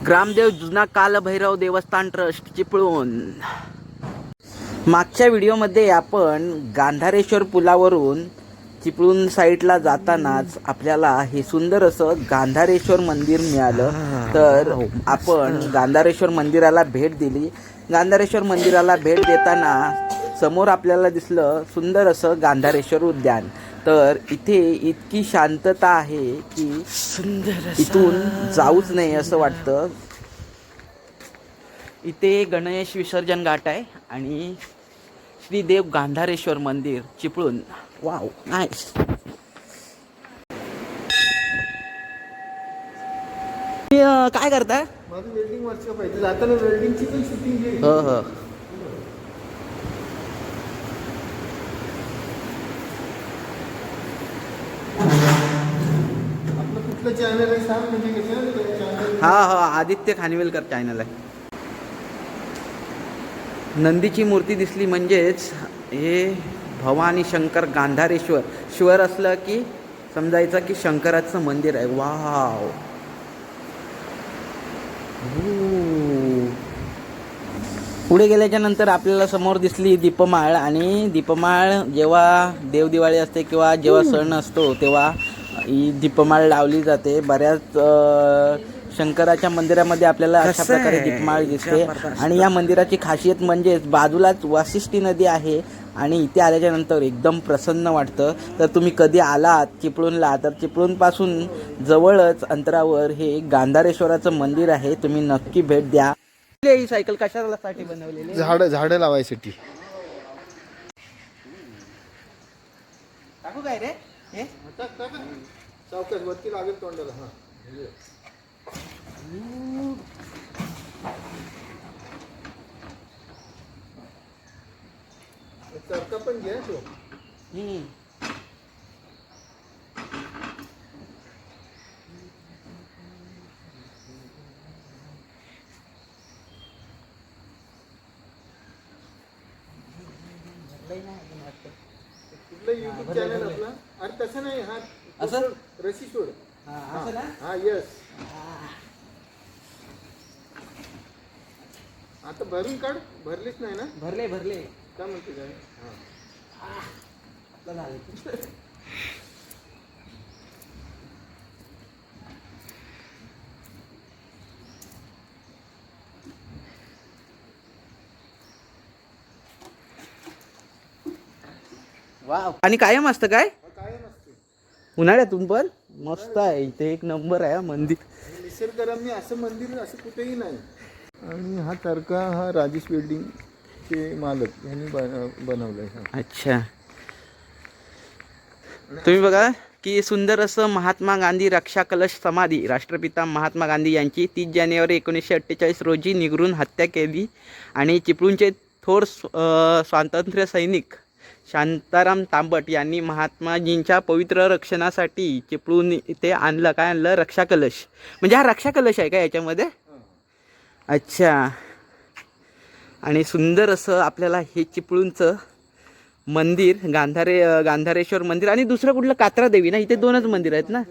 ग्रामदेव जुना कालभैरव देवस्थान ट्रस्ट चिपळूण। मागच्या व्हिडिओमध्ये आपण गांधारेश्वर पुलावरून चिपळूण साईडला जातानाच आपल्याला हे सुंदर असं गांधारेश्वर मंदिर मिळालं। तर आपण गांधारेश्वर मंदिराला भेट दिली। गांधारेश्वर मंदिराला भेट देताना समोर आपल्याला दिसलं सुंदर असं गांधारेश्वर उद्यान। तर इथे इतकी शांतता आहे की इथून जाऊच नाही असं वाटतं। इथे गणेश विसर्जन घाट आहे आणि श्री देव गांधारेश्वर मंदिर चिपळूण। Wow, nice. काय करताय? माझं वेल्डिंग वर्कशॉप आहे, जाताना वेल्डिंगची पण शूटिंग घे। हो हो। आपलं कुठलं चॅनल आहे सांग, म्हणजे कसं चॅनल? हा हा, आदित्य खानविलकर चॅनल आहे। नंदीची मूर्ती दिसली म्हणजेच हे भवानी शंकर गांधारेश्वर, श्वर असलं की समजायचं की शंकराचं मंदिर आहे। वाव, पुढे गेल्याच्या नंतर आपल्याला समोर दिसली दीपमाळ। आणि दीपमाळ जेव्हा देवदिवाळी असते किंवा जेव्हा सण असतो तेव्हा ही दीपमाळ लावली जाते। बऱ्याच शंकराच्या मंदिरामध्ये आपल्याला अशा प्रकारे दीपमाळ दिसते। आणि या मंदिराची खासियत म्हणजेच बाजूलाच वाशिष्ठी नदी आहे आणि इथे आल्याच्या नंतर एकदम प्रसन्न वाटतं। तर तुम्ही कधी आलात चिपळूणला तर चिपळूणपासून जवळच अंतरावर हे गांधारेश्वराचं मंदिर आहे, तुम्ही नक्की भेट द्या। ही सायकल कशासाठी बनवलेली? झाडं लावायसाठी। टाकू काय रे हे? सावकाश वरती लागेल तोंडाला। हा, चरका पण घे तो। कुठलं युट्यूब चॅनल आपला? अरे तसं नाही, हा असं रशी सोड। असं ना? हा, यस। आता भरून काढ, भरलीच नाही ना? भरले भरले। काय म्हणते काय? वाव, आणि कायम असतं काय? काय नसते, उन्हाळ्यातून पण मस्त आहे। इथे एक नंबर आहे मंदिर। निसर्गरम्य असं मंदिर असं कुठेही नाही। आणि हा तर्का हा राजेश वेल्डिंगचे मालक यांनी बनवलाय। अच्छा, तुम्ही बघा की सुंदर असं महात्मा गांधी रक्षा कलश समाधी। राष्ट्रपिता महात्मा गांधी यांची 30 जानेवारी 1948 रोजी निगरून हत्या केली आणि चिपळूणचे थोर स्वातंत्र्य सैनिक शांताराम तांबट यांनी महात्माजींच्या पवित्र रक्षणासाठी चिपळूण इथे आणलं। काय आणलं? रक्षा कलश। म्हणजे हा रक्षा कलश आहे का याच्यामध्ये? अच्छा, आणि सुंदर असं आपल्याला हे चिपळूणचं मंदिर गांधारेश्वर मंदिर आणि दुसरं कुठलं कात्रा देवी ना? इथे दोनच मंदिर आहेत ना?